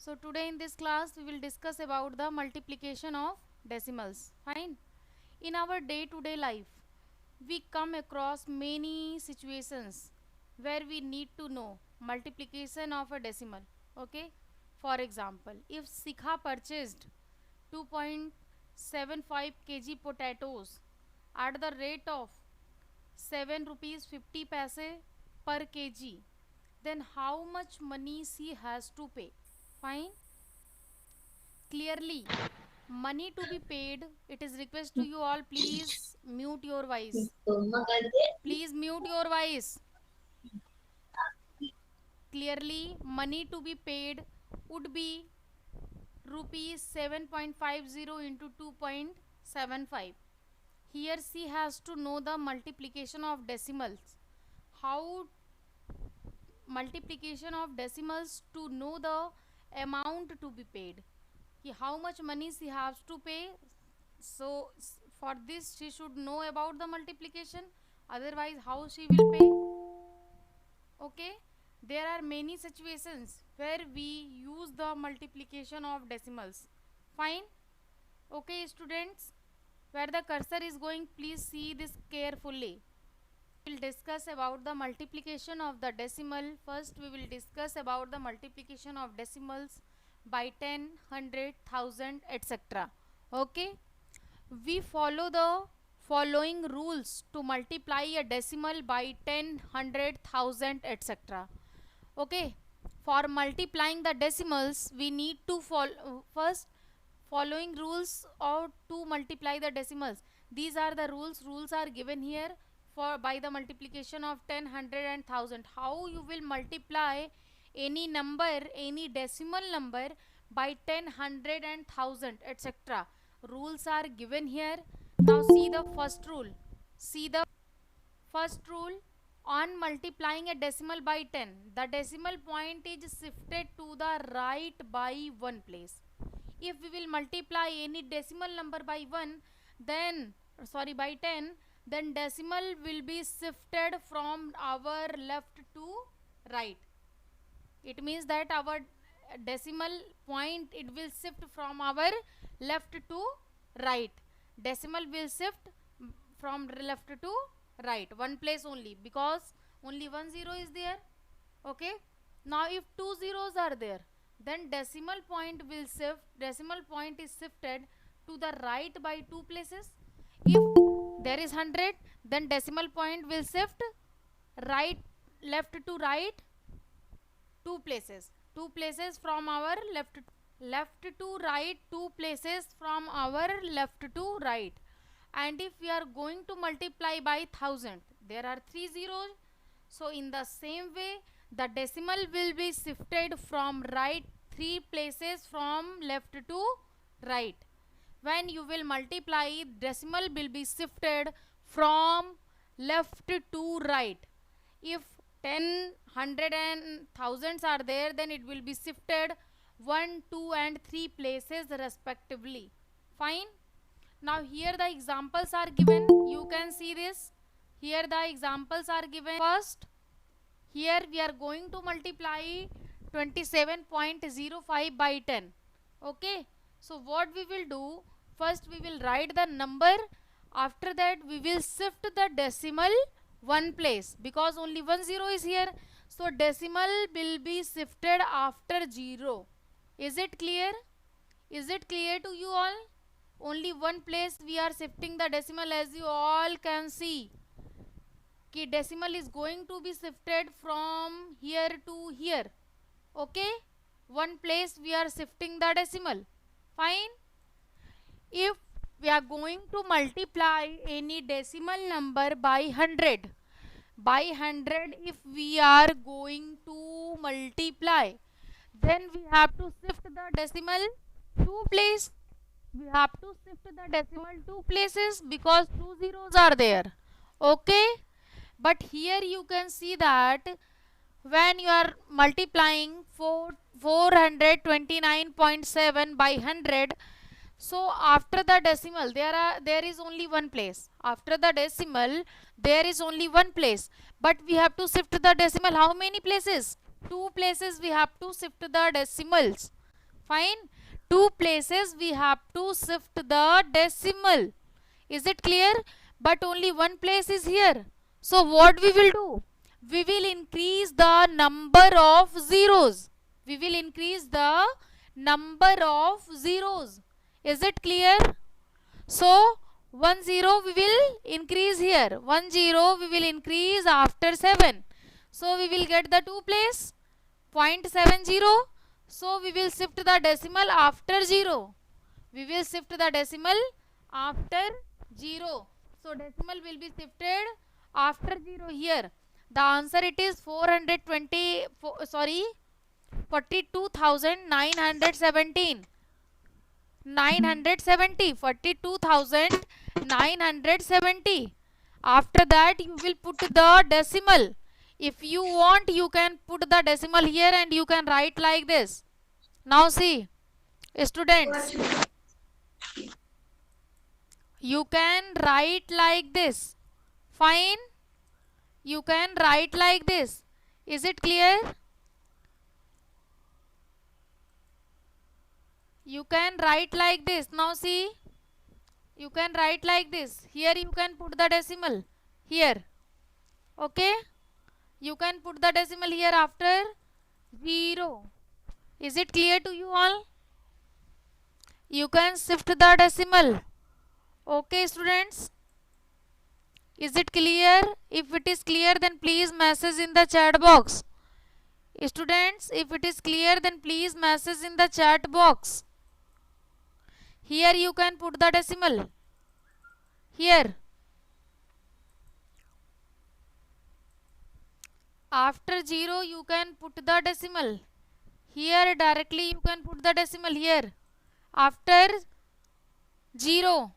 So today in this class we will discuss about the multiplication of decimals. Fine. In our day-to-day life, we come across many situations where we need to know multiplication of a decimal. Okay. For example, if Sikha purchased 2.75 kg potatoes at the rate of 7 rupees 50 paise per kg, then how much money she has to pay? Fine. Clearly, money to be paid. It is request to you all, please mute your voice. Please mute your voice. Clearly, money to be paid would be rupees 7.50 into 2.75. Here she has to know the multiplication of decimals. How multiplication of decimals to know the amount to be paid? How much money she has to pay? So for this she should know about the multiplication, otherwise how she will pay? Okay, there are many situations where we use the multiplication of decimals. Fine. Okay students, where the cursor is going, please see this carefully. We will discuss about the multiplication of the decimal. First we will discuss about the multiplication of decimals by 10, 100, 1000, etc. Okay, we follow the following rules to multiply a decimal by 10, 100, 1000, etc. Okay, for multiplying the decimals we need to follow first following rules or to multiply the decimals. These are the rules are given here for by the multiplication of 10, 100 and 1000. How you will multiply any number, any decimal number by 10, 100 and 1000, etc. Rules are given here. Now see the first rule. See the first rule. On multiplying a decimal by 10, the decimal point is shifted to the right by one place. If we will multiply any decimal number by 1, then by 10, then decimal will be shifted from our left to right. It means that our decimal point, it will shift from our left to right. Decimal will shift from left to right, one place only, because only one zero is there. Okay, now if two zeros are there, then decimal point will shift, decimal point is shifted to the right by two places. If there is 100, then decimal point will shift right, left to right, two places from our left to right, two places from our left to right. And if we are going to multiply by 1000, there are three zeros, so in the same way the decimal will be shifted from right three places from left to right. When you will multiply, decimal will be shifted from left to right. If 10, 100 and thousands are there, then it will be shifted 1, 2 and 3 places respectively. Fine. Now here the examples are given. You can see this. Here the examples are given. First, here we are going to multiply 27.05 by 10. Okay. So what we will do, first we will write the number. After that we will shift the decimal one place, because only one zero is here. So decimal will be shifted after 0. Is it clear? Is it clear to you all? Only one place we are shifting the decimal, as you all can see. Ki decimal is going to be shifted from here to here. Okay? One place we are shifting the decimal. Fine? If we are going to multiply any decimal number by 100, if we are going to multiply, then we have to shift the decimal two places. We have to shift the decimal two places because two zeros are there. Okay, but here you can see that when you are multiplying 429.7 by 100, so after the decimal there is only one place. After the decimal there is only one place, but we have to shift the decimal how many places? Two places we have to shift the decimals. Fine. Two places we have to shift the decimal. Is it clear? But only one place is here. So what we will do? We will increase the number of zeros. We will increase the number of zeros. Is it clear? So 1 0 we will increase here. 1 0 we will increase after 7. So we will get the 2 place 0.70. So we will shift the decimal after 0. We will shift the decimal after 0. So decimal will be shifted after 0 here. The answer it is 420, sorry, 42,917. 970, 42,970. After that you will put the decimal. If you want, you can put the decimal here and you can write like this. Now see, students, you can write like this. Fine. You can write like this. Is it clear? You can write like this. Now see, you can write like this. Here you can put the decimal. Here. Okay. You can put the decimal here after 0. Is it clear to you all? You can shift the decimal. Okay, students. Is it clear? If it is clear, then please message in the chat box. Students, if it is clear, then please message in the chat box. Here you can put the decimal. Here. After 0, you can put the decimal. Here directly you can put the decimal here. After 0.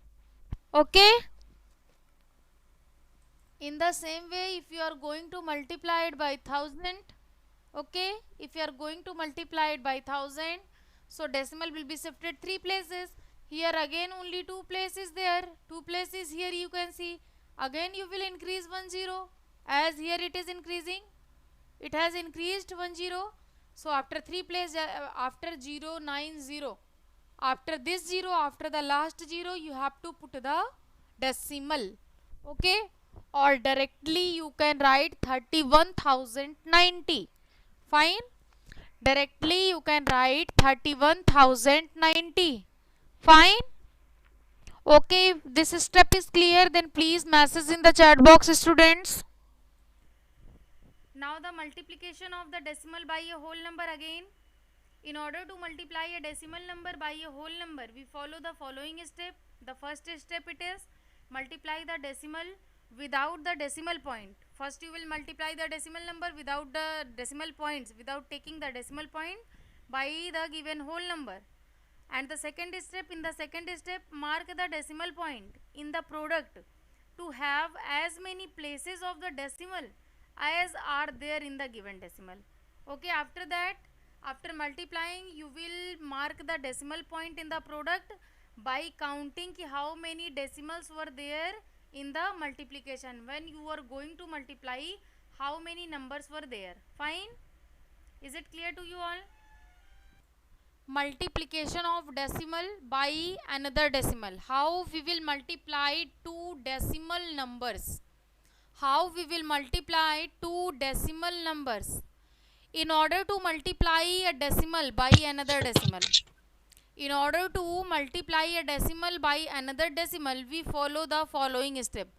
Okay. In the same way, if you are going to multiply it by 1000, okay, if you are going to multiply it by 1000, so decimal will be shifted 3 places. Here again only 2 places there. 2 places here you can see. Again you will increase 1 0. As here it is increasing. It has increased 1 0. So after 3 places, after 0 9 0. After this 0, after the last 0, you have to put the decimal. Okay. Or directly you can write 31,090. Fine. Directly you can write 31,090. Fine. Okay. If this step is clear, then please message in the chat box, students. Now the multiplication of the decimal by a whole number again. In order to multiply a decimal number by a whole number, we follow the following step. The first step it is multiply the decimal without the decimal point. First you will multiply the decimal number without the decimal points, without taking the decimal point, by the given whole number. And the second step, in the second step, mark the decimal point in the product to have as many places of the decimal as are there in the given decimal. Okay, after that, after multiplying, you will mark the decimal point in the product by counting how many decimals were there in the multiplication. When you are going to multiply, how many numbers were there. Fine. Is it clear to you all? Multiplication of decimal by another decimal. How we will multiply two decimal numbers. How we will multiply two decimal numbers. In order to multiply a decimal by another decimal, in order to multiply a decimal by another decimal, we follow the following step.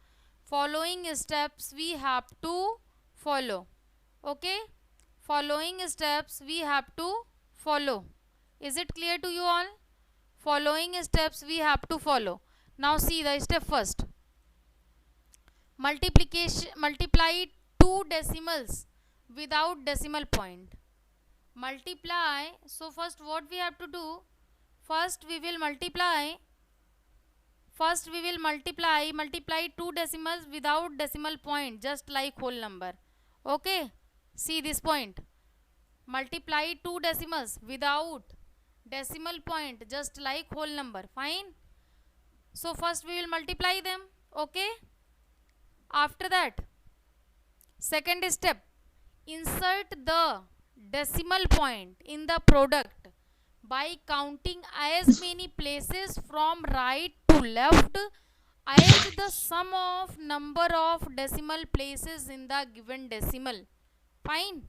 Following steps we have to follow. Okay? Following steps we have to follow. Is it clear to you all? Following steps we have to follow. Now see the step first. Multiply two decimals without decimal point. Multiply. So first what we have to do? First we will multiply two decimals without decimal point, just like whole number. Okay, see this point. Multiply two decimals without decimal point, just like whole number. Fine. So first we will multiply them. Okay. After that, second step, insert the decimal point in the product by counting as many places from right to left as the sum of number of decimal places in the given decimal. Fine.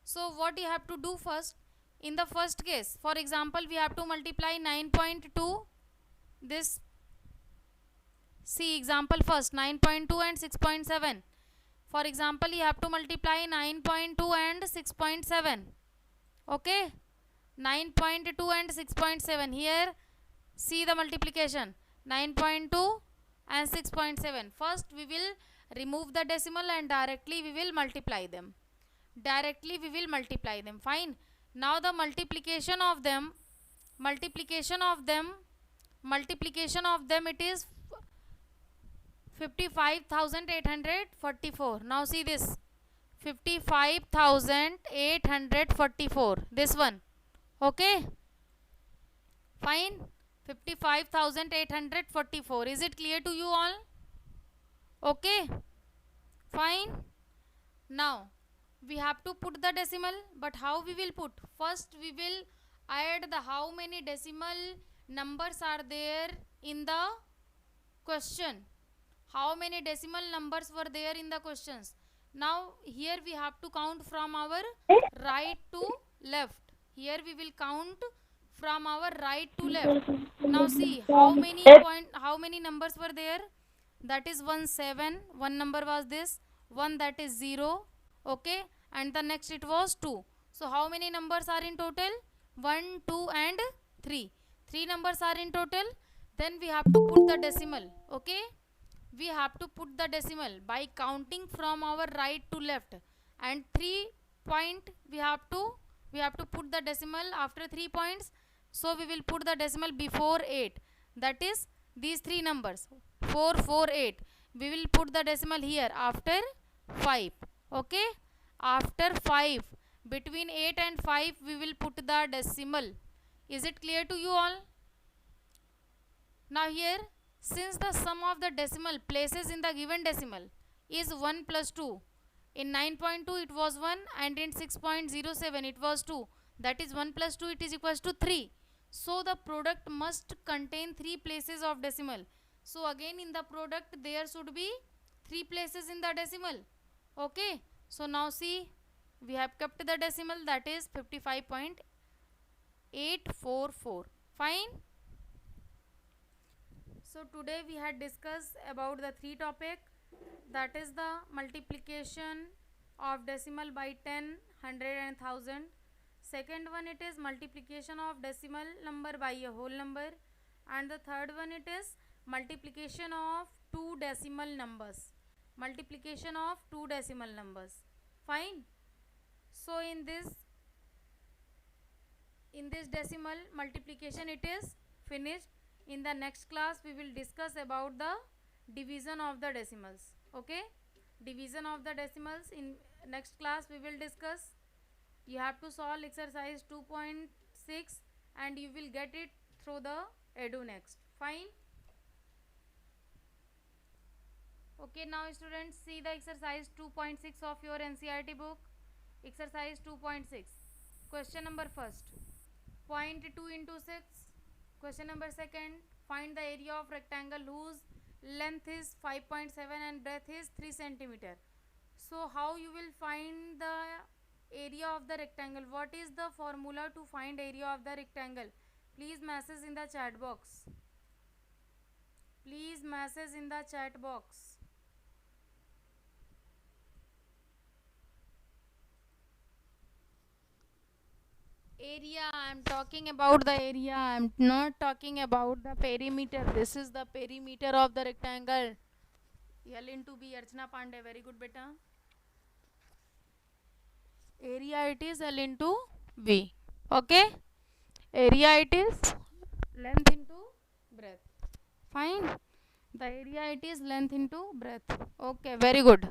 So what you have to do first, in the first case, for example, we have to multiply 9.2, this, see example first, 9.2 and 6.7. For example, you have to multiply 9.2 and 6.7. Okay, 9.2 and 6.7. Here see the multiplication, 9.2 and 6.7. First we will remove the decimal and directly we will multiply them. Fine. Now the multiplication of them, it is 55,844. Now see this, 55,844, this one. Okay, fine. 55,844. Is it clear to you all? Okay, fine. Now we have to put the decimal, but how we will put? First we will add the how many decimal numbers are there in the question. How many decimal numbers were there in the questions? Now here we have to count from our right to left. Here we will count from our right to left. Now see how many numbers were there? That is 1 7, one number was this, one, that is 0. Okay, and the next it was 2. So how many numbers are in total? 1, 2 and 3. 3 numbers are in total. Then we have to put the decimal. Okay, we have to put the decimal by counting from our right to left, and 3 point we have to put the decimal after 3 points. So we will put the decimal before 8, that is these 3 numbers, 4 4 8. We will put the decimal here after 5. Okay, after 5, between 8 and 5 we will put the decimal. Is it clear to you all? Now here, since the sum of the decimal places in the given decimal is 1 plus 2, in 9.2 it was 1 and in 6.07 it was 2, that is 1 plus 2 it is equals to 3. So the product must contain 3 places of decimal. So again in the product there should be 3 places in the decimal. Okay, so now see, we have kept the decimal, that is 55.844. Fine. So today we had discussed about the 3 topic, that is the multiplication of decimal by 10, 100 and 1000. Second one, it is multiplication of decimal number by a whole number, and the third one, it is multiplication of two decimal numbers. Fine. So in this decimal multiplication it is finished. In the next class we will discuss about the division of the decimals. Okay, division of the decimals in next class we will discuss. You have to solve exercise 2.6 and you will get it through the EduNext. Fine. Okay, now students, see the exercise 2.6 of your NCERT book. Exercise 2.6. Question number first, point 2 into 6. Question number second, find the area of rectangle whose length is 5.7 and breadth is 3 centimeter. So how you will find the area of the rectangle? What is the formula to find area of the rectangle? Please message in the chat box. Area, I am talking about the area, I am not talking about the perimeter. This is the perimeter of the rectangle. L into B. Archana Pandey, very good beta. Area it is L into B. Okay, area it is length into breadth. Fine, the area it is length into breadth. Okay, very good.